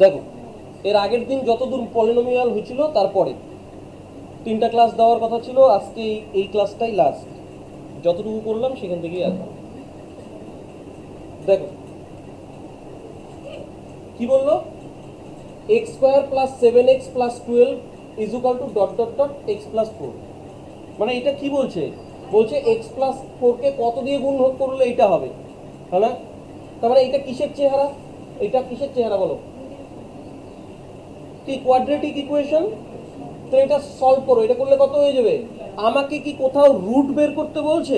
দেখো এর আগের দিন যতদূর পলিনোমিয়াল হয়েছিল তারপরে 3টা ক্লাস দেওয়ার কথা ছিল, আজকে এই ক্লাসটাই লাস্ট। যতটুকু করলাম সেখান থেকেই আসবে। দেখো কি বললো, x square plus 7x plus 12 is equal to dot dot dot x plus 4। মানে এটা কি বলছে, বলছে এক্স প্লাস 4কে কত দিয়ে গুণ করলে এটা হবে, হ্যাঁ না? তার মানে এটা কিসের চেহারা, এটা কিসের চেহারা বলো, কি কোয়াড্রেটিক ইকুয়েশন। তো এটা সলভ করো, এটা করলে কত হয়ে যাবে? আমাকে কি কোথাও রুট বের করতে বলছে?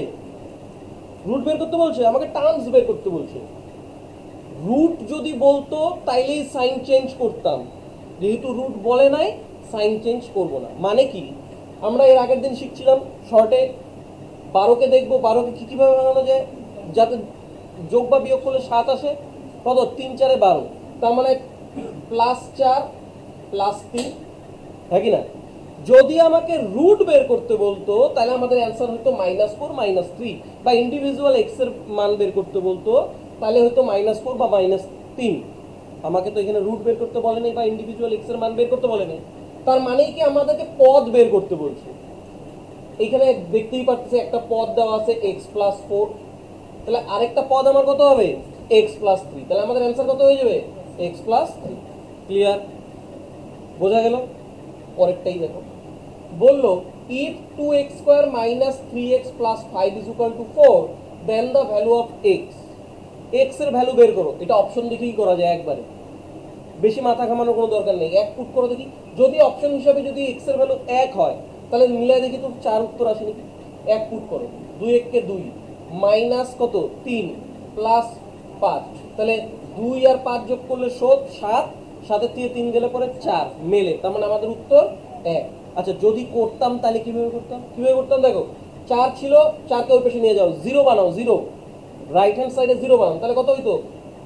রুট বের করতে বলছে? আমাকে টার্মস বের করতে বলছে। রুট যদি বলতো তাইলেই সাইন চেঞ্জ করতাম, যেহেতু রুট বলে নাই সাইন চেঞ্জ করব না। মানে কি, আমরা এর আগের দিন শিখছিলাম শর্টে 12কে দেখবো 12কে কীভাবে ভাঙানো যায়, যাতে যোগ বা বিয়োগ করলে 7 আসে। কত? 3 4 12, তার মানে +4 +3, হ্যাঁ কি না? যদি আমাকে রুট বের করতে বলতো তাহলে আমাদের অ্যান্সার হতো -4 -3, বা ইন্ডিভিজুয়াল এক্স এর মান বের করতে বলতো তাহলে হয়তো -4 বা -3। আমাকে তো এখানে রুট বের করতে বলেনি বা ইন্ডিভিজুয়াল এক্স এর মান বের করতে বলেনি, তার মানে কি আমাদেরকে পদ বের করতে বলছে। এইখানে দেখতেই পাচ্ছি একটা পদ দেওয়া আছে x + 4, তাহলে আরেকটা পদ আমার কত হবে? x + 3, তাহলে আমাদের অ্যান্সার কত হয়ে যাবে? x + 3। ক্লিয়ার? বোঝা গেল? পরেরটাই দেখো, বললো if 2x² - 3x + 5 = 4 then the value of x। x এর ভ্যালু বের করো। এটা অপশন দেখেই করা যায়, একবারে বেশি মাথা ঘামানোর কোনো দরকার নেই। এক পুট করো দেখি, যদি অপশন হিসাবে যদি x এর ভ্যালু 1 হয় তাহলে মিলাই দেখি তো 4 উত্তর আসে নাকি। এক পুট করো, 2 1 কে 2 মাইনাস কত 3 প্লাস 5, তাহলে 2 আর 5 যোগ করলে 7, 7 থেকে 3 গেলে পরে 4 মেলে, তার মানে আমাদের উত্তর 1। আচ্ছা যদি করতাম তাহলে কিভাবে করতাম দেখো, 4 ছিল, 4 কে ওই পাশে নিয়ে যাও, 0 বানাও, 0 রাইট হ্যান্ড সাইডে 0 বানাও, তাহলে কত হইতো?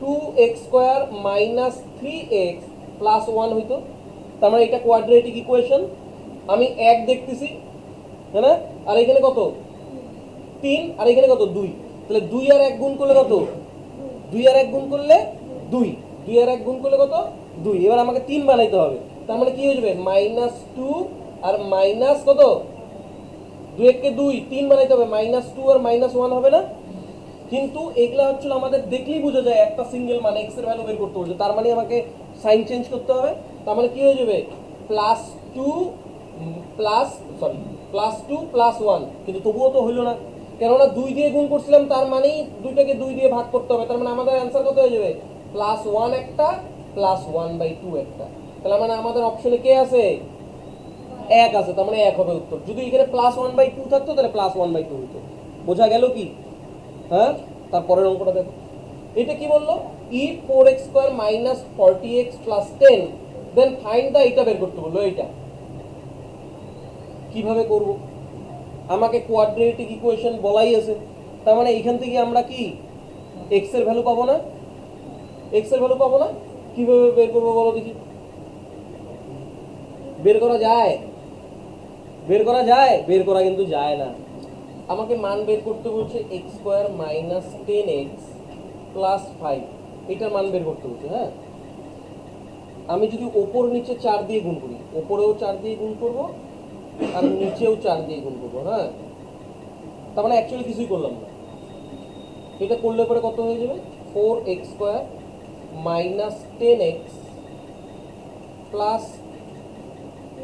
2x² - 3x + 1 হইতো। তার মানে এটা কোয়াড্রেটিক ইকুয়েশন। আমি 1 দেখতেছি, হ্যাঁ না? আর এখানে কত? 3, আর এখানে কত? 2। তাহলে 2 আর 1 গুণ করলে কত? 2 আর 1 গুণ করলে 2, 2 আর 1 গুণ করলে কত? 2। এবার আমাকে 3 বানাইতে হবে, তার মানে কি হয়ে যাবে? -2 আর মাইনাস কত? 2 1 কে 2, 3 বানাইতে হবে, -2 আর -1 হবে না? কিন্তু এগুলা হচ্ছিল আমাদের দেখলেই বোঝা যায় একটা সিঙ্গেল মানে x এর ভ্যালু বের করতে বলছে, তার মানে আমাকে সাইন চেঞ্জ করতে হবে। তার মানে কি হয়ে যাবে? +2 + 1, কিন্তু তবুও তো হইল না, কেননা 2 দিয়ে গুণ করছিলাম, তার মানেই 2টাকে 2 দিয়ে ভাগ করতে হবে। তার মানে আমাদের অ্যান্সার কত হয়ে যাবে? +1 একটা +1/2 একটা। তাহলে মানে আমাদের অপশনে কে আছে? 1 আছে, তার মানে 1 হবে উত্তর। যদি এখানে +1/2 থাকতো তাহলে +1/2 হতো। বোঝা গেল কি? হ্যাঁ, তারপরের অঙ্কটা দেখো, এটা কি বললো? if 4x² - 40x + 10 then find the, এটা বের করতে বললো। এইটা কিভাবে করব? আমাকে কোয়াড্রেটিক ইকুয়েশন বলাই আছে, তার মানে এখান থেকে আমরা কি x এর ভ্যালু পাবো না? x এর ভ্যালু পাবো না, কিভাবে বের করবো বলো দেখি? বের করা যায়? বের করা যায়? বের করা কিন্তু যায় না। আমাকে মান বের করতে বলছে x² - 10x + 5, এটার মান বের করতে বলছে। হ্যাঁ, আমি যদি ওপর নিচে 4 দিয়ে গুণ করি, ওপরেও 4 দিয়ে গুণ করব আর নিচেও 4 দিয়ে গুণ করবো, হ্যাঁ, তার মানে অ্যাকচুয়ালি কিছুই করলাম না। এটা করলে পরে কত হয়ে যাবে? 4x² - 10x প্লাস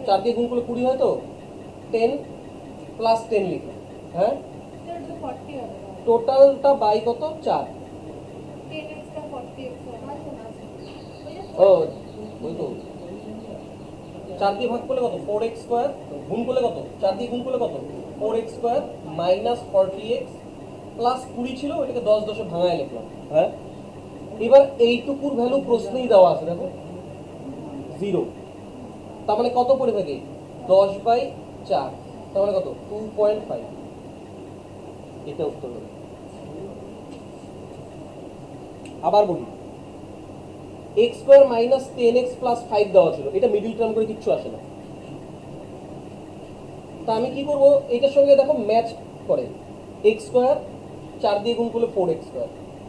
4 দিয়ে গুণ করলে 20 হয়, তো 10 + 10 লিখি। হ্যাঁ, টোটালটা বাই কত? 4। ও ওই তো 4 দিয়ে ভাগ করলে কত? 4x², গুণ করলে কত? 4 দিয়ে গুণ করলে কত? 4x² - 40x প্লাস 20 ছিল, ওইটাকে 10 10 ভাঙায় লিখলাম। হ্যাঁ, এবার এইটুকুর ভ্যালু প্রশ্নেই দেওয়া আছে, দেখো 0। তার মানে কত পড়ে থাকে? 10/4, তার মানে কত? 2.5। এটা উত্তর হবে। আবার বলি, x² - 10x + 5 দেওয়া ছিল, এটা মিডল টার্ম করে কিচ্ছু আসে না। তা আমি কি করব? এটার সঙ্গে দেখো ম্যাচ করে, x² 4 দিয়ে গুণ করলে 4x²,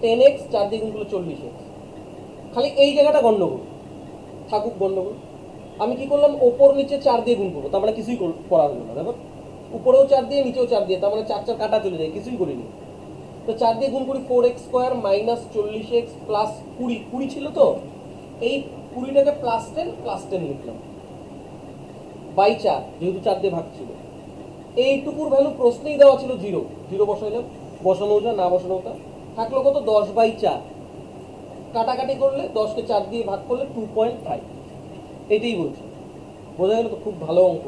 10x 4 দিয়ে গুণ করলে 40x, খালি এই জায়গাটা গন্ডগোল। থাকুক গন্ডগোল। আমি কি করলাম, ওপর নিচে 4 দিয়ে গুণ করবো, তার মানে কিছুই করা হলো না। দেখো উপরেও 4 দিয়ে নিচেও 4 দিয়ে, তার মানে 4 4 কাটা চলে যায়, কিছুই করিনি। তো 4 দিয়ে গুণ করি 4x square minus 40x plus 20, 20 ছিল তো, এই 20টাকে +10 লিখলাম বাই 4, যেহেতু 4 দিয়ে ভাগ ছিল। এইটুকুর ভ্যালু প্রশ্নেই দেওয়া ছিল 0, 0 বসাইলাম, বসানো যা না বসানো তা থাকলো কত 10/4, কাটাকাটি করলে 10কে 4 দিয়ে ভাগ করলে 2.5, এটাই বলছে। বোঝা গেল তো? খুব ভালো অঙ্ক।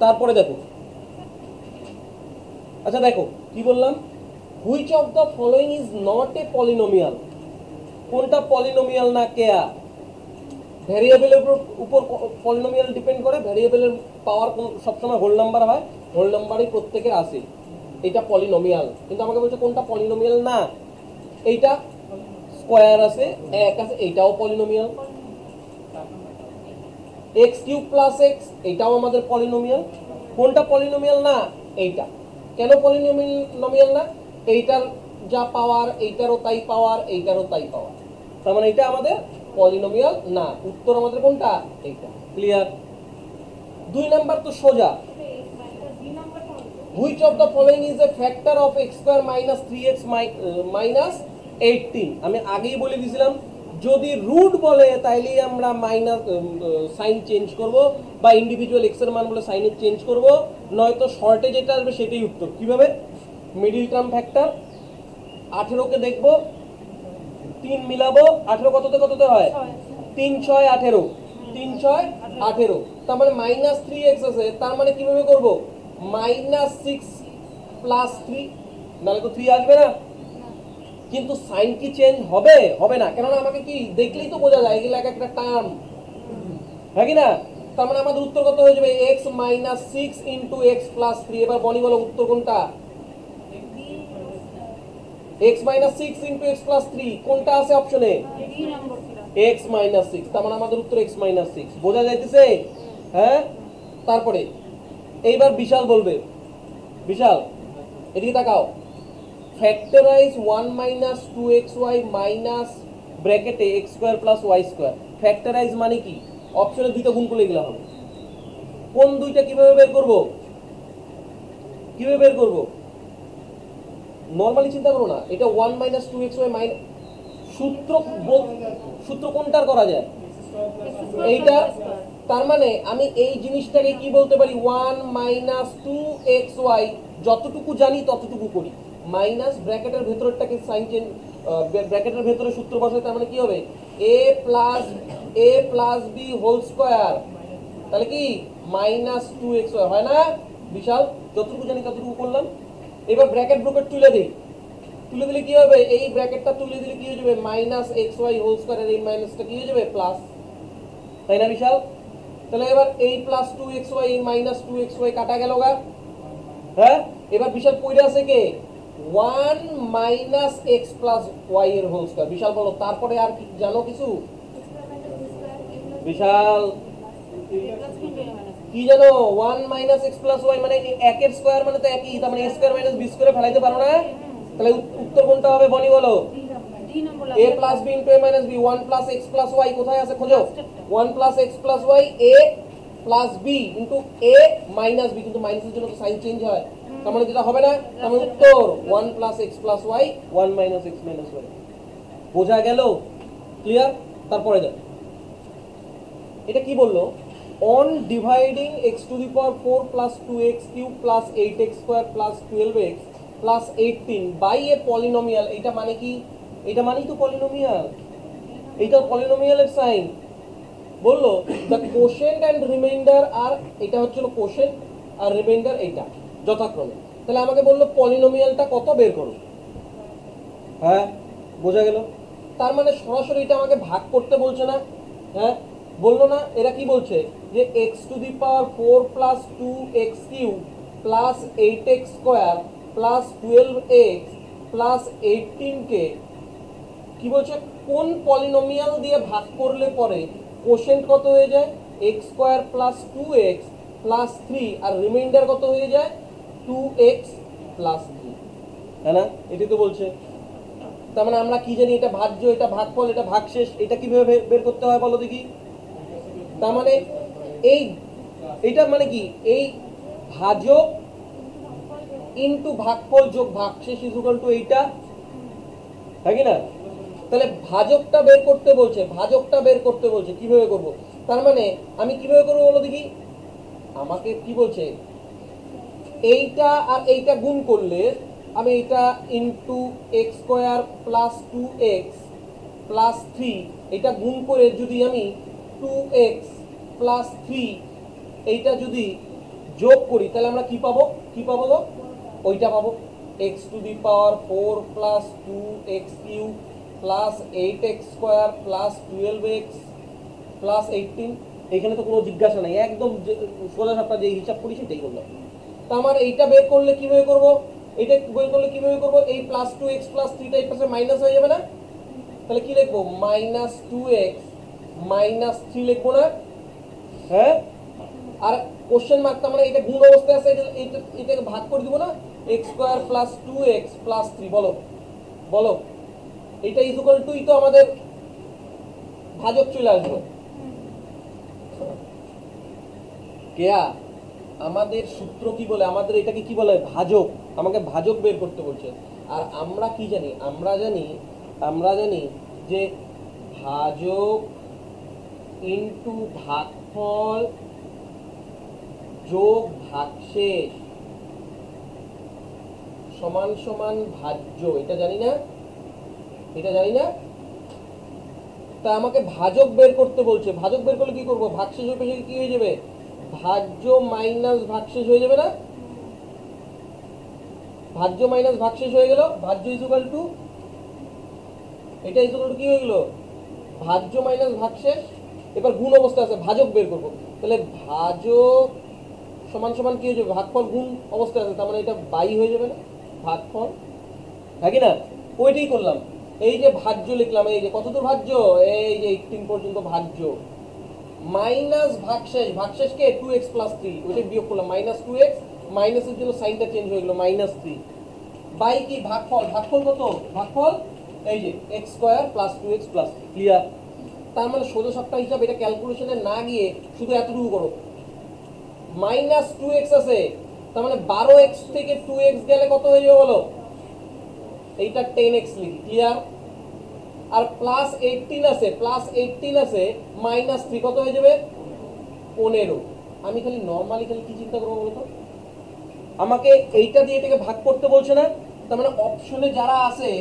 তারপরে দেখো, আচ্ছা দেখো কি বললাম, which of the following is not a polynomial. কোনটা পলিনোমিয়াল না কেয়া? ভ্যারিয়েবলের উপর পলিনোমিয়াল ডিপেন্ড করে, ভ্যারিয়েবলের পাওয়ার সবসময় হোল নাম্বার হয়, হোল নাম্বারই প্রত্যেকের আসে, এটা পলিনোমিয়াল। কিন্তু আমাকে বলছে কোনটা পলিনোমিয়াল না, এইটা স্কোয়ার আছে, 1 আছে, এইটাও পলিনোমিয়াল। x³ + x, এইটাও আমাদের পলিনোমিয়াল। কোনটা পলিনোমিয়াল না? এইটা। কেন পলিনোমিয়াল না? এইটার যা পাওয়ার এইটারও তাই পাওয়ার, এইটারও তাই পাওয়ার, তার মানে এটা আমাদের পলিনোমিয়াল না। উত্তর আমাদের কোনটা? এইটা। ক্লিয়ার? 2 নাম্বার তো সোজা, which of the following is a factor of x² - 3x - 18। আমি আগেই বলে দিয়েছিলাম, যদি রুট বলে তাইলে আমরা মাইনাস সাইন চেঞ্জ করব, বা ইন্ডিভিজুয়াল এক্স এর মান বলে সাইনে চেঞ্জ করব, নয়তো শর্টে যেটা আসবে সেটাই উত্তর। কিভাবে? মিডিল টার্ম ফ্যাক্টর 18কে দেখব, 3 মিলাবো, 18 কততে হয়? 3 6 18, 3 6 18, তার মানে -3x আছে, তার মানে কিভাবে করব? -6 + 3, নাহলে তো 3 আসবে না। কিন্তু সাইন কি চেঞ্জ হবে? হবে না, কেননা আমাকে কি দেখলেই তো বোঝা যায় এগুলো একটা টার্ম, হ্যাঁ কি না? তার মানে আমাদের উত্তর কত হয়ে যাবে? x - 6 × x + 3। এবার বনি বলো উত্তর কোনটা? x - 6 × x + 3 কোনটা আছে অপশনে? x - 6, তার মানে আমাদের উত্তর x - 6। বোঝা যাইতেছে? হ্যাঁ। তারপরে এইবার বিশাল বলবে, বিশাল এদিকে তাকাও, ফ্যাক্টরাইজ 1 - 2xy মাইনাস ব্র্যাকেটে x² + y²। ফ্যাক্টরাইজ মানে কি? অপশনে দুইটা গুণ করলে এগুলো হবে। কোন দুইটা কিভাবে বের করব? কিভাবে বের করব? নরমালি চিন্তা করো না, এটা 1 - 2xy মাইনাস, সূত্র কোনটার করা যায়? এইটা। তার মানে আমি এই জিনিসটাকে কি বলতে পারি? 1 - 2xy, যতটুকু জানি ততটুকু করি, মাইনাস ব্র্যাকেটের ভেতরটাকে সাইন চেঞ্জ, ব্র্যাকেটের ভেতরে সূত্র বসাই, তার মানে কি হবে? a + b হোল স্কয়ার, তাহলে কি -2xy হয় না? বিশাল, যতটুকু জানি ততটুকু করলাম। এবার ব্র্যাকেট তুলে দিই, তুলে দিলে কি হবে? এই ব্র্যাকেটটা তুলে দিলে কি হয়ে যাবে? -xy হোল স্কয়ার, এর এই মাইনাসটা কি হয়ে যাবে? প্লাস, তাই না বিশাল? তাহলে এবার এই +2xy এই -2xy কাটা গেল গা, হ্যাঁ। এবার বিশাল পড়ে আছে কে? 1 - x + y এর হোল স্কয়ার। বিশাল বলো তারপরে আর কি জানো কিছু? বিশাল কি জানো? 1 - x + y মানে 1 এর স্কয়ার মানে তো একই, তার মানে a² - b² ফেলাইতে পারো না? তাহলে উত্তর কোনটা হবে বনি বলো? a + b × a - b, 1 + x + y কোথায় আছে খোঁজো? 1 + x + y, a + b × a - b, কিন্তু মাইনাসের জন্য তো সাইন চেঞ্জ হয়, তার মানে যেটা হবে না। তার মানে উত্তর 1 + x + y, 1 - x - y। বোঝা গেল? ক্লিয়ার? তারপরে দেখো এটা কি বললো, on dividing x⁴ + 2x³ + 8x² + 12x + 18 by a polynomial. এটা মানে কি? এটা মানেই তো পলিনোমিয়াল, এইটা পলিনোমিয়ালের সাইন। বললো দ্য কোশেন্ট অ্যান্ড রিমাইন্ডার আর, এটা হচ্ছিল কোশেন্ট আর রিমাইন্ডার এইটা যথাক্রমে। তাহলে আমাকে বললো পলিনোমিয়ালটা কত বের করো। হ্যাঁ, বোঝা গেল? তার মানে সরাসরি এটা আমাকে ভাগ করতে বলছে না, হ্যাঁ বললো না। এরা কি বলছে যে x⁴ + 2x³ + 8x² + 12x + 18 কে কি বলছে? কোন পলিনোমিয়াল দিয়ে ভাগ করলে পরে কোশেন্ট কত হয়ে যায়? x² + 2x + 3, আর রিমাইন্ডার কত হয়ে যায়? 2x + 3, তাই না? এটাই তো বলছে। তার মানে আমরা কি জানি, এটা ভাজ্য, এটা ভাগফল, এটা ভাগশেষ, এটা কিভাবে বের করতে হয় বলো দেখি। তার মানে এই এটা মানে কি, এই ভাজক ইনটু ভাগফল যোগ ভাগশেষ ইজ ইকুয়াল টু এইটা, তাই না? তাহলে ভাজকটা বের করতে বলছে, ভাজকটা বের করতে বলছে, কিভাবে করব? তার মানে আমি কিভাবে করবো বলো দেখি। আমাকে কি বলছে, এইটা আর এইটা গুণ করলে আমি এইটা into x square plus 2x plus 3 এটা গুণ করে যদি আমি 2x প্লাস 3 এইটা যদি যোগ করি তাহলে আমরা কি পাবো, কি পাবো গো? ওইটা পাবো, x to the power 4 plus 2x cube plus 8x square plus 12x plus 18। এখানে তো কোনো জিজ্ঞাসা নাই, একদম সোজা সাপটা যে হিসাব করি সেটাই করলাম। তা আমার এইটা বের করলে কিভাবে করব, এইটা বের করলে কিভাবে করব, এই প্লাস 2x প্লাস 3টা এই পাশে মাইনাস হয়ে যাবে না? তাহলে কি লিখবো, মাইনাস 2x মাইনাস 3 লিখবো না? হ্যাঁ, আর কোশ্চেন মার্ক, তার মানে এটা গুণ অবস্থায় আছে, এটাকে ভাগ করে দিব না, x square plus 2x plus 3। বলো বলো, এটা ইজ ইকুয়াল টু তো আমাদের ভাজক চলে আসবে। কেয়া আমাদের সূত্র কি বলে, আমাদের এটাকে কি বলে, ভাজক। আমাকে ভাজক বের করতে বলছে। আর আমরা কি জানি, আমরা জানি যে ভাজক ইনটু ভাগফল যোগ ভাগশেষ সমান সমান ভাজ্য, এটা জানি না, এটা জানি না। তা আমাকে ভাজক বের করতে বলছে, ভাজক বের করলে কি করব, ভাগশেষ হয়ে কি হয়ে যাবে, ভাজ্য মাইনাস ভাগশেষ হয়ে যাবে না? ভাজ্য মাইনাস ভাগশেষ হয়ে গেল, ভাজ্য ইজ ইকুয়াল টু, এটা ইজ ইকুয়াল টু কি হয়ে গেল, ভাজ্য মাইনাস ভাগশেষ। এবার গুণ অবস্থা আছে, ভাজক বের করব, তাহলে ভাজক সমান সমান কি হয়ে যাবে, ভাগফল গুণ অবস্থায় আছে, তার মানে এটা বাই হয়ে যাবে না, ভাগফল, নাকি না? ওইটাই করলাম। এই যে ভাজ্য লিখলাম, এই যে কতদূর ভাজ্য, এই যে 18 পর্যন্ত ভাজ্য, মাইনাস ভাগশেষ, ভাগশেষকে 2x প্লাস 3 ওইটা বিয়োগ করলাম, মাইনাস 2x, মাইনাসের জন্য সাইনটা চেঞ্জ হয়ে গেল, মাইনাস 3 বাই কি ভাগফল, ভাগফল কত, ভাগফল এই যে x square plus 2x plus 3। Clear? তার মানে সোজা সাপটা হিসাব, এটা ক্যালকুলেশনে না গিয়ে শুধু এতটুকু করো, মাইনাস 2x আছে, তার মানে 12x থেকে 2x গেলে কত হয়ে যাবে বলো, এইটা 10x লিখি। ক্লিয়ার? আর প্লাস 18 আছে, প্লাস 18 আছে, মাইনাস 3 কত হয়ে যাবে, 15। আমি খালি নরমালি খালি কি চিন্তা করবো বলতো, আমাকে এইটা দিয়ে এটাকে ভাগ করতে বলছে না? তার মানে অপশনে যারা আছে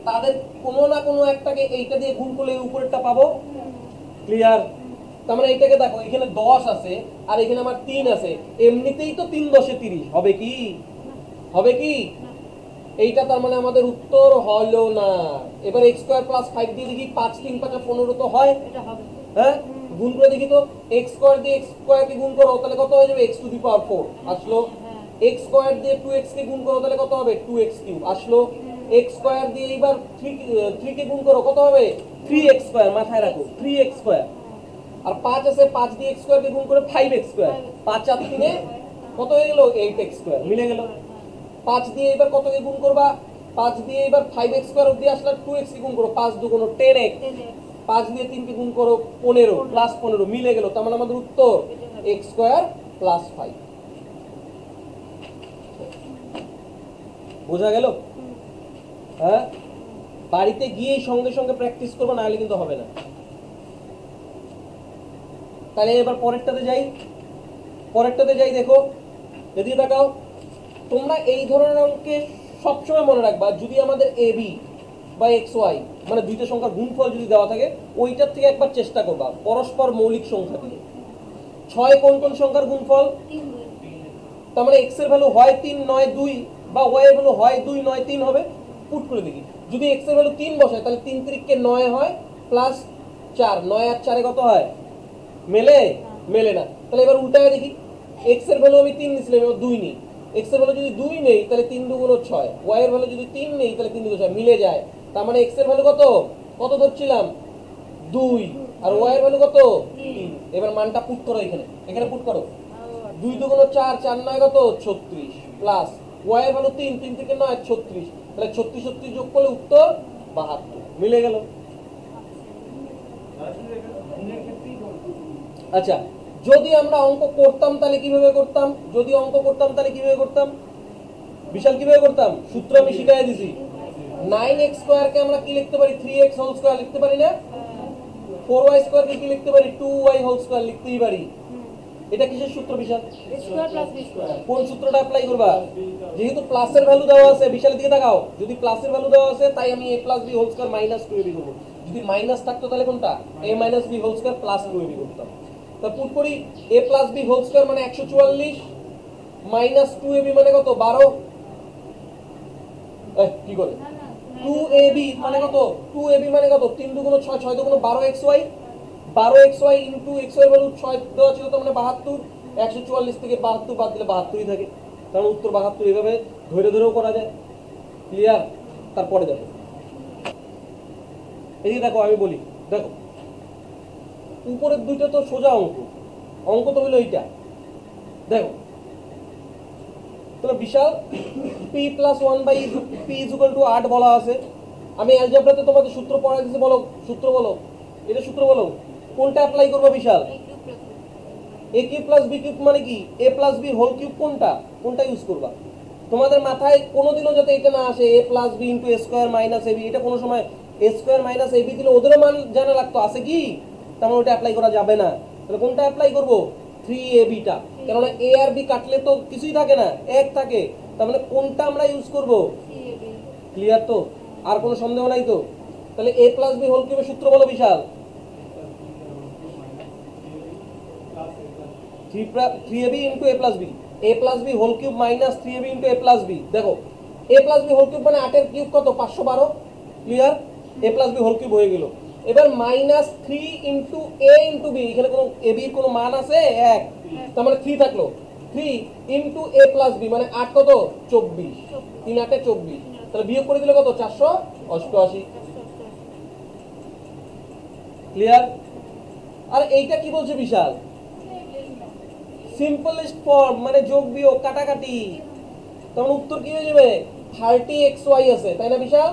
তাদের কোনো না কোনো একটাকে এইটা দিয়ে গুণ করলে উপরেরটা পাবো। ক্লিয়ার? তার মানে এইটাকে দেখো, এখানে 10 আছে আর এখানে আমার 3 আছে, এমনিতেই তো 3 10 30 হবে কি, হবে কি? এইটা তার মানে আমাদের উত্তর হলো না। এবার x স্কয়ার প্লাস 5 দিয়ে দেখি, 5 3 5 15 তো হয়, এটা হবে। হ্যাঁ গুণ করে দেখি তো, x স্কয়ার দিয়ে x স্কয়ার কে গুণ করো তাহলে কত হয়ে যাবে, x টু দি পাওয়ার 4 আসলো। x স্কয়ার দিয়ে 2x কে গুণ করো তাহলে কত হবে, 2x কিউব আসলো। x স্কয়ার দিয়ে এবার 3 কে গুণ করো কত হবে, 3x স্কয়ার, মাথায় রাখো 3x স্কয়ার। আর 5 আছে, 5 দিয়ে x স্কয়ার কে গুণ করে 5x স্কয়ার, 5 আর 3 এ কত হয়ে গেল, 8x স্কয়ার, মিলে গেল। 5 দিয়ে এবার কত কে গুণ করবা, 5 দিয়ে এবার 5x স্কয়ার অবধি আসলে 2x কে গুণ করো, 5 2 10x, 5 দিয়ে 3 কে গুণ করো 15 প্লাস 15, মিলে গেল। তার মানে আমাদের উত্তর x স্কয়ার প্লাস 5। বোঝা গেল? হ্যাঁ, বাড়িতে গিয়েই সঙ্গে সঙ্গে প্র্যাকটিস করবো, না হলে কিন্তু হবে না। তাহলে এবার পরেরটাতে যাই, পরেরটাতে যাই, দেখো যদি দেখাও, তোমরা এই ধরনের অঙ্কে সবসময় মনে রাখবা, যদি আমাদের এ বি বা এক্স ওয়াই মানে দুইটা সংখ্যার গুণফল যদি দেওয়া থাকে, ওইটার থেকে একবার চেষ্টা করবা পরস্পর মৌলিক সংখ্যা দিয়ে। 6 কোন কোন সংখ্যার গুণফল, তার মানে এক্স এর ভ্যালু হয় 3 9 2 বা ওয়াই এর ভ্যালু হয় 2 9 3 হবে। পুট করে দেখি, যদি এক্স এর ভ্যালু 3 বসায় তাহলে 3 3 9 হয় প্লাস 4, 9 আর 4 কত হয়, মেলে? মেলে না। তাহলে এবার উল্টায় দেখি, এক্স এর ভ্যালু আমি 3 নিছিলাম, এবার 2 নিই। এক্স এর ভ্যালু যদি 2 নেই তাহলে 3 2 6, ওয়াই এর ভ্যালু যদি 3 নেই তাহলে 3 2 6, মিলে যায়। তার মানে এক্স এর ভ্যালু কত, কত ধরছিলাম 2 আর ওয়াই এর ভ্যালু কত 3। এবার মানটা পুট করো, এখানে এখানে পুট করো, 2 2 4 4 9 কত 36 প্লাস ওয়াই এর ভ্যালু 3 3 থেকে 9 36, তাহলে 36 36 যোগ করলে উত্তর 72 মিলে গেল। আচ্ছা, যদি আমরা অঙ্ক করতাম তাহলে কিভাবে করতাম? বিশাল কিভাবে করতাম? সূত্র আমি শিখাই দিছি। 9x স্কয়ারকে আমরা কি লিখতে পারি? 3x হোল স্কয়ার লিখতে পারি না? 4y স্কয়ারকে কি লিখতে পারি? 2y হোল স্কয়ার লিখতেই পারি। এটা কিসের সূত্র বিশাল? কোন সূত্রটা অ্যাপ্লাই করবা? যেহেতু প্লাসের ভ্যালু দেওয়া আছে, বিশালের দিকে তাকাও, যদি প্লাসের ভ্যালু দেওয়া আছে তাই আমি a + b whole square - 2ab করব। যদি মাইনাস থাকতো তাহলে কোনটা? a - b whole square + 2ab করতাম। তা পুট করি a + b হোল স্কয়ার মানে 144 - 2ab মানে কত? 12। কি করে 2ab মানে কত? 2ab মানে কত? 3 × 6 6 × 12xy 12xy ইনটু x এর ভ্যালু 6 দেওয়া ছিল, তার মানে 72। 144 থেকে 72 বাদ দিলে 72ই থাকে, তার মানে উত্তর 72। এইভাবে ধরে ধরেও করা যায়। ক্লিয়ার? তারপরে দেখো, এই দেখো আমি বলি, দেখো উপরের দুইটা তো সোজা অঙ্ক তো হলো এইটা। দেখো তাহলে বিশাল p + 1/p = 8 বলা আছে। আমি অ্যালজেব্রাতে তোমাদের সূত্র পড়াই দিয়েছি, বলো সূত্র বলো, এটা সূত্র বলো, কোনটা অ্যাপ্লাই করবে বিশাল? a কিউব + b কিউব মানে কি? a + b হোল কিউব কোনটা ইউজ করবা? তোমাদের মাথায় কোনোদিনও যাতে এটা না আসে a + b * a² - ab, এটা কোনো সময় a² - ab দিলে ওদেরও মান জানা লাগতো, আছে কি? তার মানে ওটা অ্যাপ্লাই করা যাবে না। তাহলে কোনটা অ্যাপ্লাই করব? 3ab টা, কেননা a আর b কাটলে তো কিছুই থাকে না, এক থাকে, তার মানে কোনটা আমরা ইউজ করব? ক্লিয়ার তো? আর কোনো সন্দেহ নাই তো? তাহলে a + b হোল কিউবের সূত্র বলো Bishal. 3ab * a + b, a + b whole cube - 3ab * a + b। দেখো a + b হোল কিউব মানে 8 এর কিউব কত? 512। Clear? a + b whole cube হয়ে গেল। এবার -3 * a * b, এখানে কোনো a b এর কোনো মান আছে? 1, তার মানে 3 থাকলো। 3 * a + b মানে 8 কত? 24। 3 8 এ 24, তাহলে বিয়োগ করে দিলে কত? 488। ক্লিয়ার? আর এইটা কি বলছে বিশাল? সিম্পলেস্ট ফর্ম, মানে যোগ বিয়োগ কাটাকাটি। তখন উত্তর কি হয়ে যাবে? 30xy আছে, তাই না বিশাল?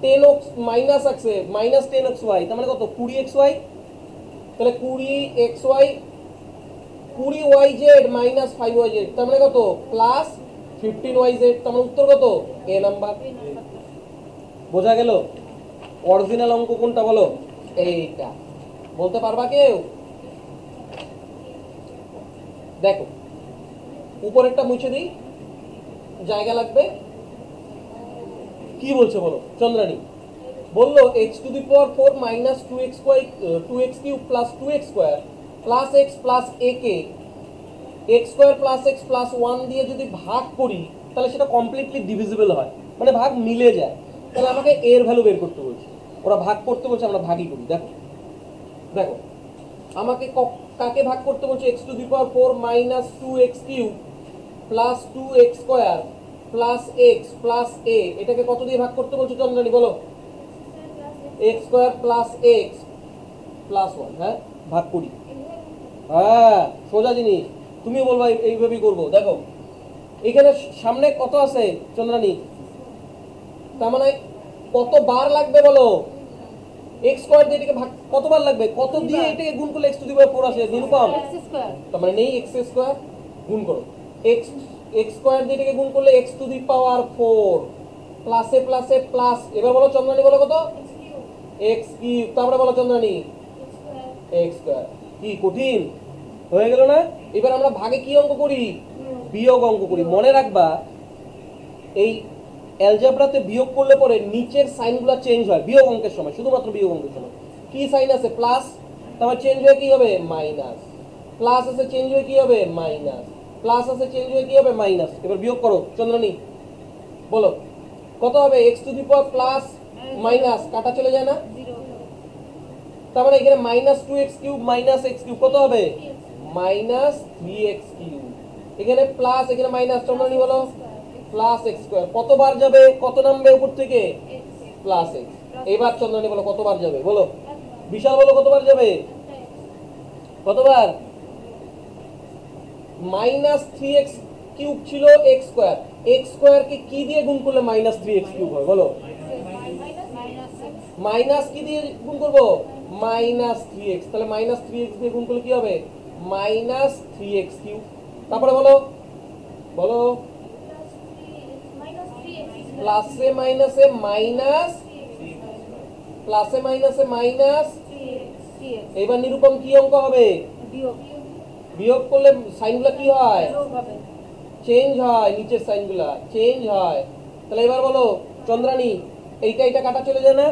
10x মাইনাস আছে, -10xy, তার মানে কত? 20xy। তাহলে 20xy 20yz - 5yz, তার মানে কত? +15yz, তার মানে উত্তর কত? a number. বোঝা গেল? অরিজিনাল অঙ্ক কোনটা বলো? এইটা। বলতে পারবা কেউ? দেখো উপরেরটা মুছে দিই, জায়গা লাগবে। কি বলছে বলো? চন্দ্রানী বললো x⁴ - 2x³ + 2x² + x + a K x² + x + 1 দিয়ে যদি ভাগ করি তাহলে সেটা কমপ্লিটলি ডিভিজিবল হয়, মানে ভাগ মিলে যায়। তাহলে আমাকে এর ভ্যালু বের করতে বলছে, ওরা ভাগ করতে বলছে, আমরা ভাগই করি। দেখো দেখো আমাকে কাকে ভাগ করতে বলছে? x⁴ - 2x³ + 2x² + x + a, এটাকে কত দিয়ে ভাগ করতে বলছে চন্দ্রানী বলো? x² + x + 1। হ্যাঁ, ভাগ করি। হ্যাঁ, সোজা জিনিস, তুমিও বলবা এইভাবেই করবো। দেখো এখানে সামনে কত আছে চন্দ্রানী? তার মানে কত বার লাগবে বলো? x² দিয়ে এটাকে ভাগ কতবার লাগবে? কত দিয়ে এটাকে গুণ করলে x⁴ আসে? নিরূপম, তার মানে নেই x² গুণ করো, x² দিয়ে এটাকে গুণ করলে x⁴ প্লাসে প্লাসে প্লাস। এবার বলো চন্দ্রানী, বলো কত? x³। তারপরে বলো চন্দ্রানী x²। কি কঠিন হয়ে গেল না? এবার আমরা ভাগে কি অঙ্ক করি? বিয়োগ অঙ্ক করি। মনে রাখবা এই অ্যালজেব্রাতে বিয়োগ করলে পরে নিচের সাইনগুলো চেঞ্জ হয় বিয়োগ অঙ্কের সময়, শুধুমাত্র বিয়োগ অঙ্কের সময়। কি সাইন আছে? প্লাস, তারপর চেঞ্জ হয়ে কি হবে? মাইনাস। প্লাস আছে, চেঞ্জ হয়ে কি হবে? মাইনাস। প্লাস আছে, চেঞ্জ হয়ে কি হবে? মাইনাস। এবার বিয়োগ করো চন্দ্রানী, বলো কত হবে? x⁴ প্লাস মাইনাস কাটা চলে যায় না? তার মানে এখানে -2x³ - x³ কত হবে? -3x³। এখানে প্লাস, এখানে মাইনাস, চন্দ্রানী বলো +x²। কতবার যাবে? কত নামবে উপর থেকে? +x। এবার চন্দ্রানী বলো কতবার যাবে? বলো বিশাল, বলো কতবার যাবে? কতবার? -3x³ ছিল x², x² কে কি দিয়ে গুণ করলে -3x³ হয় বলো? মাইনাস কি দিয়ে গুণ করবো, মাইনাস 3x, তাহলে মাইনাস 3x দিয়ে গুণ করলে কি হবে, মাইনাস 3x কিউব। তারপরে বলো বলো, প্লাসে মাইনাসে মাইনাস, প্লাসে মাইনাসে মাইনাস, এবার নিরূপম কি অঙ্ক হবে, বিয়োগ করলে সাইনগুলো কি হয়, চেঞ্জ হয়, নিচের সাইনগুলা চেঞ্জ হয়। তাহলে এবার বলো চন্দ্রানী, এইটা এটা কাটা চলে যায় না,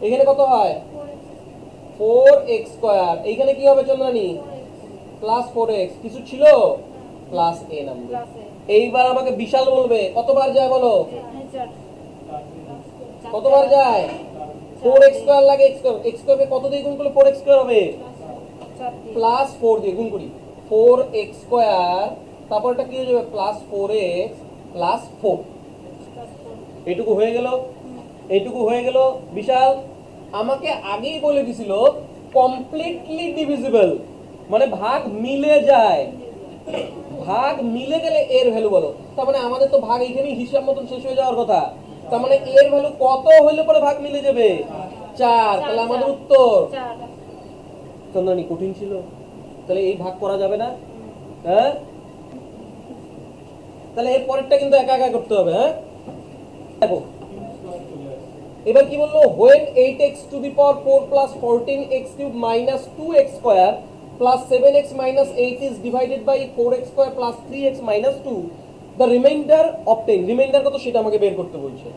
এখানে কত হয় 4x স্কয়ার, এইখানে কি হবে চন্দ্রানী, প্লাস 4x, কিছু ছিল প্লাস a নামবে। এইবার আমাকে বিশাল বলবে কতবার যায় বলো, কতবার যায়, 4x স্কয়ার লাগে, x স্কয়ার কে কত দিয়ে গুণ করলে 4x স্কয়ার হবে, প্লাস 4 দিয়ে গুণ করি, 4x স্কয়ার, তারপর এটা কি হয়ে যাবে প্লাস 4x প্লাস 4। এইটুকু হয়ে গেল, এইটুকু হয়ে গেল বিশাল। আমাকে আগেই বলে দিছিল কমপ্লিটলি ডিভিজিবল, মানে ভাগ মিলে যায়, ভাগ মিলে গেলে এর ভ্যালু বলো। তার মানে আমাদের তো ভাগ এইখানেই হিসাব মতন শেষ হয়ে যাওয়ার কথা, তার মানে এর ভ্যালু কত হইলে পরে ভাগ মিলে যাবে, 4। তাহলে আমাদের উত্তর, চন্দ্রানী কঠিন ছিল, তাহলে এই ভাগ করা যাবে না, হ্যাঁ তাহলে এর পরেরটা কিন্তু একা একা করতে হবে। হ্যাঁ দেখো এবার কি বললো, when 8x to the power 4 plus 14x cube minus 2x square plus 7x minus 8 is divided by 4x square plus 3x minus 2, the remainder obtain, reminder কত সেটা আমাকে বের করতে বলছে।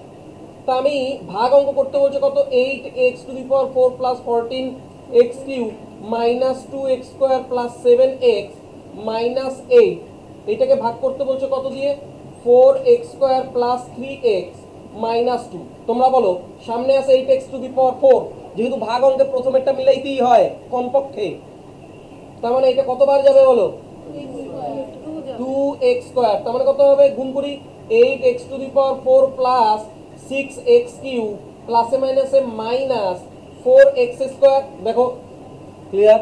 তা আমি ভাগ অঙ্ক করতে বলছে কত, 8x to the power 4 plus 14x cube minus 2x square plus 7x minus 8, এটাকে ভাগ করতে বলছে কত দিয়ে, 4x square plus 3x minus 2। তোমরা বলো সামনে আছে 8x to the power 4, যেহেতু ভাগ অঙ্কে প্রথমেরটা মিলাইতেই হয় কমপক্ষে, তার মানে এটা কতবার যাবে বলো, 2x স্কয়ার, তার মানে কত হবে, গুণ করি 8x to the power 4 plus 6x cube প্লাসে মাইনাসে মাইনাস 4x স্কয়ার। দেখো ক্লিয়ার।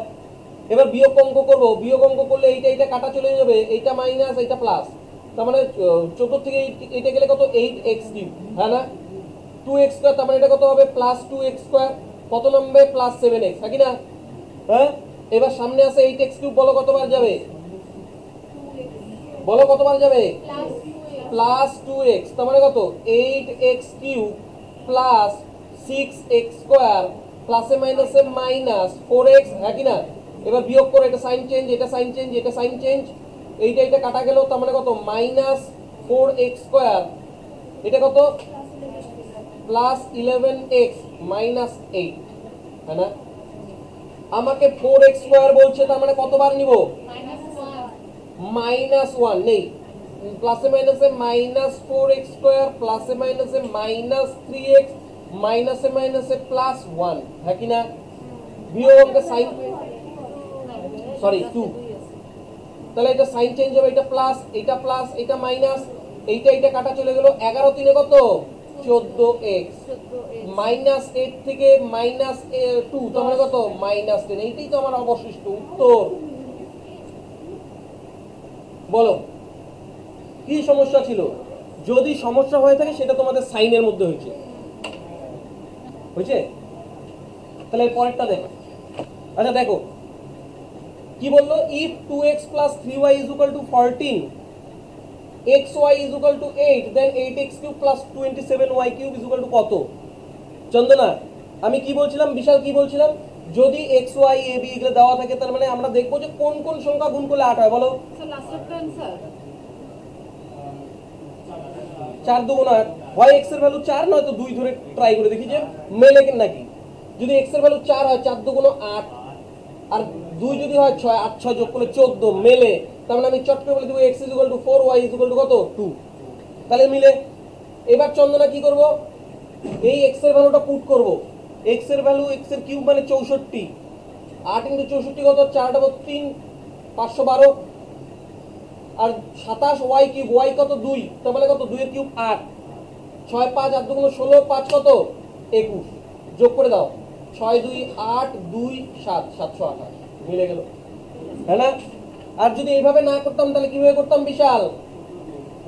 এবার বিয়োগ অঙ্ক করব, বিয়োগ অঙ্ক করলে এইটা এইটা কাটা চলে যাবে, এইটা মাইনাস এইটা প্লাস, তার মানে 14 থেকে এইটা গেলে কত 8x কিউব, হ্যাঁ না 2x স্কয়ার, তার মানে এটা কত হবে প্লাস 2x স্কয়ার, কত নামবে প্লাস 7x, নাকি না, হ্যাঁ। এবার সামনে আছে 8x কিউব, বলো কতবার যাবে, বলো কতবার যাবে, প্লাস 2x, তার মানে কত 8x cube plus 6x square প্লাসে মাইনাসে মাইনাস 4x, হ্যাঁ কি না। এবার বিয়োগ করে, এটা সাইন চেঞ্জ, এটা সাইন চেঞ্জ, এটা সাইন চেঞ্জ, এইটা এটা কাটা গেল, তার মানে কত মাইনাস 4x স্কয়ার, এটা কত প্লাস 11x মাইনাস 8, হ্যাঁ না। আমাকে 4x স্কয়ার বলছে, তার মানে কতবার নিব, মাইনাস 1 নেই, প্লাসে মাইনাসে মাইনাস 4x স্কয়ার প্লাসে মাইনাসে মাইনাস 3x মাইনাসে মাইনাসে প্লাস 1, হ্যাঁ কি না। বিয়োগ অঙ্কে সাইন, সরি 2, তাহলে এটা সাইন চেঞ্জ হবে, এটা প্লাস, এটা মাইনাস, এইটা এইটা কাটা চলে গেল, 11 3 কত 14x মাইনাস 8 থেকে মাইনাস 2, তার মানে কত মাইনাস 10, এইটাই তো আমার অবশিষ্ট উত্তর। বলো কি সমস্যা ছিল, যদি সমস্যা হয়ে থাকে সেটা তোমাদের সাইনের মধ্যে হয়েছে, হয়েছে। তাহলে পরেরটা দেখো, আচ্ছা দেখো কি বললো, if 2x plus 3y is equal to 14, xy is equal to 8, then 8x cube plus 27y cube is equal to কত। চন্দনা আমি কি বলছিলাম, বিশাল কি বলছিলাম, যদি xy ab এগুলো দেওয়া থাকে, তার মানে আমরা দেখবো যে কোন কোন সংখ্যা গুণ করলে 8 হয়, বলো। 4 2 9, হয় x এর ভ্যালু 4 নয় তো 2 ধরে ট্রাই করে দেখি যে মেলে কি নাকি। যদি x এর ভ্যালু 4 হয়, 4 2 8, আর 2 যদি হয় 6, 8 6 যোগ করলে 14 মেলে, তার মানে আমি চট করে বলে দেব x is equal to 4, y is equal to কত 2, তাহলে মিলে। এবার চন্দনা কি করব, এই x এর ভ্যালুটা পুট করব, x এর ভ্যালু x এর কিউব মানে 64, 8 * 64 কত 4 * 3 512, আর 27 y কিউব, y কত 2, তার মানে কত 2 এর কিউব 8, 6 5 8 2 16, 5 কত 21, যোগ করে দাও, 6 2 8 2 7 728, মিলে গেল, হ্যাঁ না। আর যদি এইভাবে না করতাম তাহলে কিভাবে করতাম Bishal,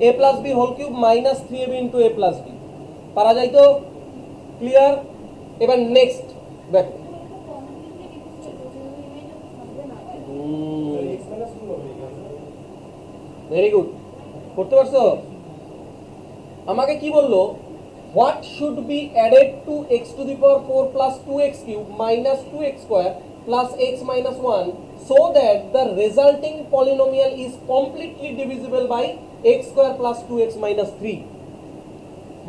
a plus b whole cube minus 3ab into a plus b, পারা যায় তো, ক্লিয়ার। এবার নেক্সট দেখো, ভেরি গুড, করতে পারছো? আমাকে কি বললো, what should be added to x to the power 4 plus 2x cube minus 2x square plus x minus 1 so that the resulting polynomial is completely divisible by x square plus 2x minus 3।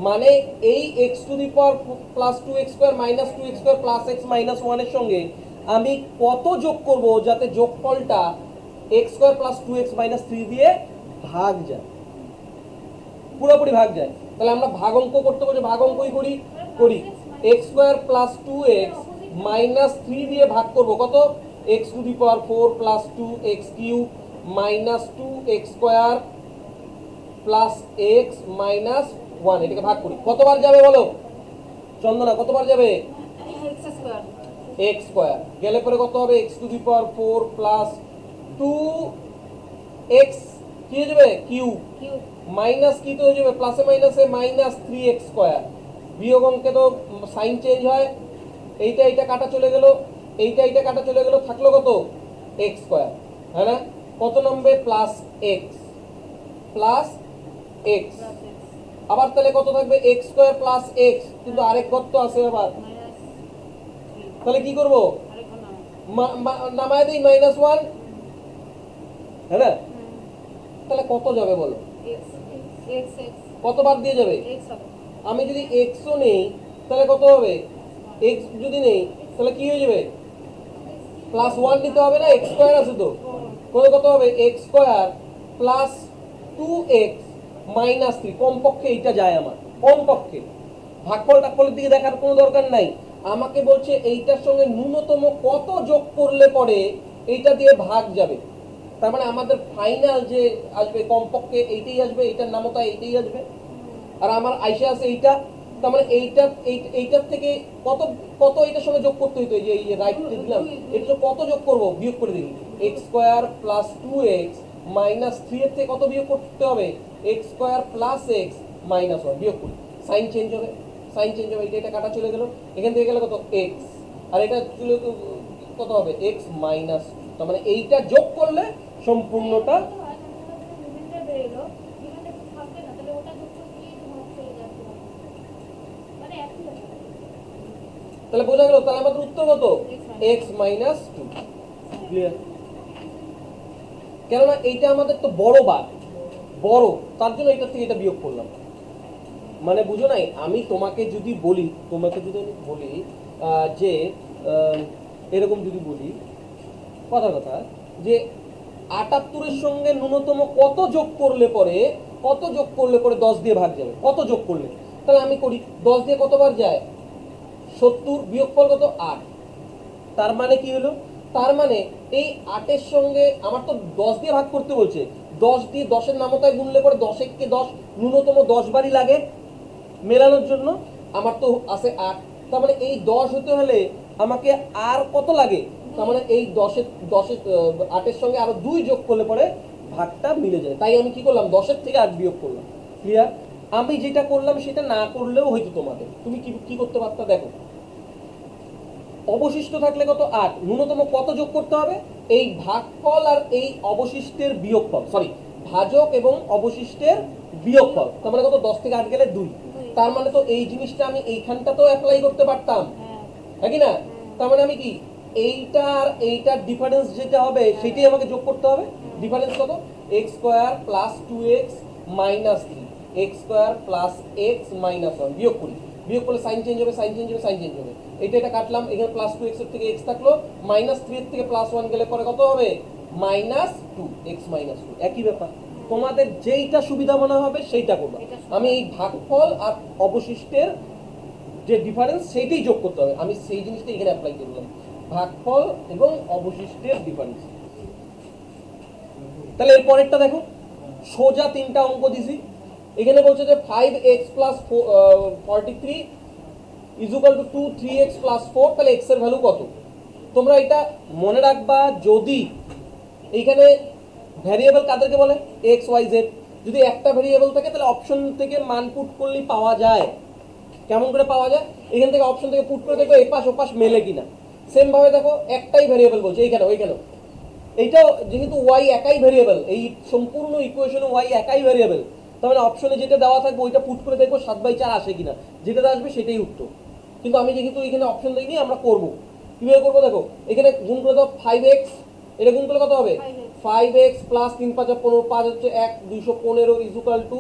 মানে এই x to the power plus 2x square minus 2x square plus x minus 1 এর সঙ্গে আমি কত যোগ করব যাতে যোগফলটা x square plus 2x minus 3 দিয়ে ভাগ যায়, পুরোপুরি ভাগ যায়। তাহলে আমরা ভাগ অঙ্ক করতে বলছি, ভাগ অঙ্কই করি x square plus 2x minus 3 দিয়ে ভাগ করব কত, x to the power 4 plus 2x cube minus 2x square plus x minus 1, এটাকে ভাগ করি। কতবার যাবে বলো চন্দনা, কতবার যাবে? x স্কোয়ার গেলে পরে কত হবে, x to the power 4 plus 2x কি হয়ে যাবে কিউব মাইনাস কি তো হয়ে যাবে প্লাসে মাইনাসে মাইনাস 3x স্কোয়ার, বিয়োগ অঙ্কে তো সাইন চেঞ্জ হয়, এইটা এইটা কাটা চলে গেল, এইটা এইটা কাটা চলে গেল, থাকলো কত x স্কোয়ার, হ্যাঁ না? কত নামবে প্লাস x প্লাস x, আবার তাহলে কত থাকবে x স্কোয়ার প্লাস x, কিন্তু আরেক ঘর তো আছে আবার, তাহলে কি করব, নামায় দেই মাইনাস 1, হ্যাঁ না? তাহলে কত যাবে বলো, কতবার দিয়ে যাবে? আমি যদি x ও নেই তাহলে কত হবে, x যদি নেই তাহলে কি হয়ে যাবে, প্লাস 1 নিতে হবে না, x স্কয়ার আছে তো, কত হবে x square plus 2x minus 3, কমপক্ষে এইটা যায় আমার, কমপক্ষে। ভাগফল টাগফলের দিকে দেখার কোনো দরকার নাই, আমাকে বলছে এইটার সঙ্গে ন্যূনতম কত যোগ করলে পরে এইটা দিয়ে ভাগ যাবে। তার মানে আমাদের ফাইনাল যে আসবে কমপক্ষে এইটাই আসবে, এইটার নামতা এইটাই আসবে, আর আমার আইসা আছে এইটা, তার মানে এইটার থেকে কত কত এইটার সঙ্গে যোগ করতে হইতো, এই যে রাইট দিলাম, এটা কত যোগ করব, বিয়োগ করে দিই, x square plus 2x minus 3 এর থেকে কত বিয়োগ করতে হবে, x square plus x minus 1, বিয়োগ করি, সাইন চেঞ্জ হবে, এটা কাটা চলে গেল, এখান থেকে গেলে কত x, আর এটা চলে কত হবে x মাইনাস, তার মানে এইটা যোগ করলে সম্পূর্ণটা তাহলে বোঝা গেল, তাহলে আমাদের উত্তর কত x মাইনাস 2, ক্লিয়ার? কেননা এইটা আমাদের তো বড় বার, বড়, তার জন্য এটা থেকে এটা বিয়োগ করলাম, মানে বুঝো নাই? আমি তোমাকে যদি বলি যে এরকম যদি বলি কথা যে 78 এর সঙ্গে ন্যূনতম কত যোগ করলে পরে 10 দিয়ে ভাগ যাবে, কত যোগ করলে, তাহলে আমি করি 10 দিয়ে কতবার যায়, 70, বিয়োগফল কত 8, তার মানে কি হলো, তার মানে এই 8 এর সঙ্গে আমার তো 10 দিয়ে ভাগ করতে বলছে, 10 দিয়ে 10 এর নামতায় গুনলে পরে 10 কে 10 ন্যূনতম 10 বারই লাগে মেলানোর জন্য, আমার তো আছে 8, তার মানে এই 10 হতে হলে আমাকে আর কত লাগে, তার মানে এই 8 এর সঙ্গে আরো 2 যোগ করলে পরে ভাগটা মিলে যায়, তাই আমি কি করলাম 10 এর থেকে 8 বিয়োগ করলাম, ক্লিয়ার? আমি যেটা করলাম সেটা না করলেও হয়তো তোমাদের, তুমি কি করতে পারতা দেখো, অবশিষ্ট থাকলে কত 8, ন্যূনতম কত যোগ করতে হবে, এই ভাগফল আর এই অবশিষ্টের বিয়োগফল, সরি ভাজক এবং অবশিষ্টের বিয়োগফল, তার মানে কত 10 থেকে 8 গেলে 2, তার মানে তো এই জিনিসটা আমি এইখানটা তো অ্যাপ্লাই করতে পারতাম, হ্যাঁ কি না? তার মানে আমি কি এইটার ডিফারেন্স যেটা হবে সেটাই আমাকে যোগ করতে হবে, ডিফারেন্স কত, x square plus 2x minus 3, x square plus x minus 1, বিয়োগ করি, বিয়োগ করলে সাইন চেঞ্জ হবে, এটা কাটলাম, এখানে প্লাস 2x এর থেকে x থাকলো, মাইনাস 3 এর থেকে প্লাস 1 গেলে পরে কত হবে মাইনাস 2x মাইনাস 2, একই ব্যাপার, তোমাদের যেইটা সুবিধা মনে হবে সেইটা করবা, আমি এই ভাগফল আর অবশিষ্টের যে ডিফারেন্স সেইটাই যোগ করতে হবে, আমি সেই জিনিসটা এখানে অ্যাপ্লাই করলাম, ভাগফল এবং অবশিষ্টের ডিফারেন্স। তাহলে এর পরেরটা দেখো, সোজা 3টা অঙ্ক দিছি, এখানে বলছে যে 5x plus 43 is equal to 3x plus 4, তাহলে x এর ভ্যালু কত? তোমরা এটা মনে রাখবা, যদি এইখানে ভ্যারিয়েবল কাদেরকে বলে, x y z, যদি একটা ভ্যারিয়েবল থাকে তাহলে অপশন থেকে মান পুট করলেই পাওয়া যায়, কেমন করে পাওয়া যায়? এখান থেকে অপশন থেকে পুট করে দেখো এপাশ ওপাশ মেলে কিনা। সেম ভাবে দেখো একটাই ভ্যারিয়েবল বলছে এইখানে ওইখানে, এইটাও যেহেতু ওয়াই একাই ভ্যারিয়েবল, এই সম্পূর্ণ ইকুয়েশনে ওয়াই একাই ভ্যারিয়েবল, তাহলে অপশনে যেটা দেওয়া থাকবে ওইটা পুট করে দেখবো 7/4 আসে কিনা, যেটা আসবে সেটাই উত্তর। কিন্তু আমি যেহেতু এখানে অপশন দিইনি, আমরা করবো কিভাবে করবো দেখো, এখানে গুণ করে দাও 5x, এটা গুণ করলে কত হবে 5x প্লাস 3 5 15, 5 হচ্ছে 1, 215 is equal to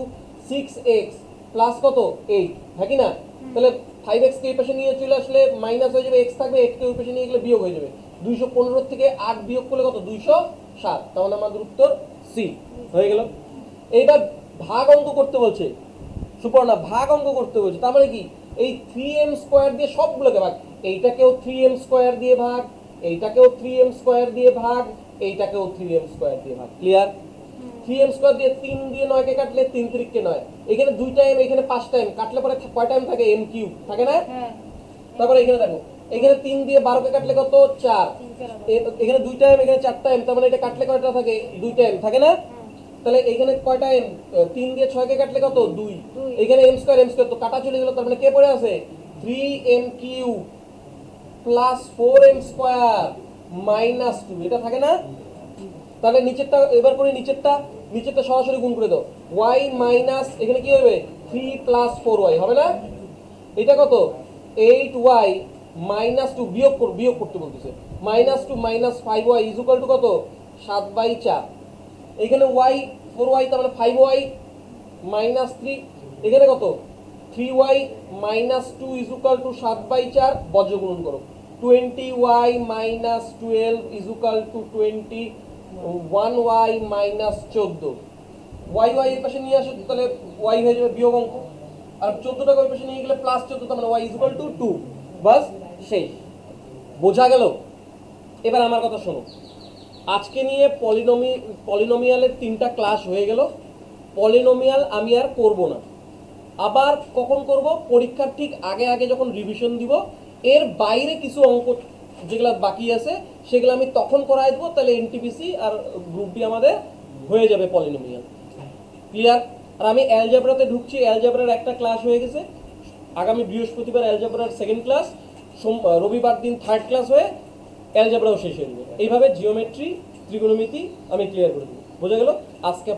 6x plus কত 8, হ্যাঁ কি না? তাহলে 5x কে এই পাশে নিয়ে চলে আসলে মাইনাস হয়ে যাবে, x থাকবে, 8 কে ওই পাশে নিয়ে গেলে বিয়োগ হয়ে যাবে। 215 থেকে 8 বিয়োগ করলে কত 207, তাহলে আমাদের উত্তর সি হয়ে গেল। এইবার ভাগ অঙ্ক করতে বলছে সুপর্ণা, ভাগ অঙ্ক করতে বলছে, তার মানে কি এই 3m স্কয়ার দিয়ে সবগুলোকে ভাগ, এইটাকেও 3m স্কয়ার দিয়ে ভাগ, এইটাকেও 3m স্কয়ার দিয়ে ভাগ, এইটাকেও 3m স্কয়ার দিয়ে ভাগ। ক্লিয়ার? 3m স্কয়ার দিয়ে 3 দিয়ে 9 কে কাটলে 3 3 কে 9, এখানে 2 টাইম এখানে 5 টাইম কাটলে পরে কয় টাইম থাকে m কিউব থাকে না? তারপরে এখানে দেখো এখানে 3 দিয়ে 12 কে কাটলে কত 4, এখানে 2 টাইম এখানে 4 টাইম, তার মানে এটা কাটলে কয়টা থাকে 2 টাইম থাকে না? তাহলে এখানে কয়টা m, 3 দিয়ে 6 কে কাটলে কত 2, এখানে m স্কয়ার তো কাটা চলে গেল, তার মানে কে পড়ে আছে 3m cube plus 4m square minus 2, এটা থাকে না? তাহলে নিচেরটা এবার করে নিচেরটা সরাসরি গুণ করে দাও, y মাইনাস এখানে কি হবে 3 প্লাস 4y হবে না? এটা কত 8y মাইনাস 2, বিয়োগ করতে বলতেছে, minus 2 minus 5y is equal to কত 7/4, এখানে y 4y তার মানে 5y মাইনাস 3, এখানে কত 3y minus 2 is equal to 7/4, বজ্র গুণন করো 20y minus 12 is equal to 21y minus 14, y এর পাশে নিয়ে আসো তাহলে y হয়ে যাবে বিয়োগ অঙ্ক, আর 14টাকে ওই পাশে নিয়ে গেলে প্লাস 14, তার মানে y ইজ ইকুয়াল টু 2, বাস শেষ। বোঝা গেল? এবার আমার কথা শোনো, আজকে নিয়ে পলিনোমিয়ালের 3টা ক্লাস হয়ে গেল। পলিনোমিয়াল আমি আর করব না, আবার কখন করব? পরীক্ষার ঠিক আগে আগে যখন রিভিশন দিব, এর বাইরে কিছু অঙ্ক যেগুলো বাকি আছে সেগুলো আমি তখন করাই দেবো, তাহলে এনটিপিসি আর গ্রুপ ডি আমাদের হয়ে যাবে পলিনোমিয়াল। ক্লিয়ার? আর আমি অ্যালজেব্রাতে ঢুকছি, অ্যালজেব্রার একটা ক্লাস হয়ে গেছে, আগামী বৃহস্পতিবার অ্যালজেব্রার সেকেন্ড ক্লাস, রবিবার দিন থার্ড ক্লাস হয়ে অ্যালজেব্রাও শেষ হয়ে যাবে। এইভাবে জিওমেট্রি ত্রিকোণমিতি আমি ক্লিয়ার করে দেবো। বোঝা গেল? আজকে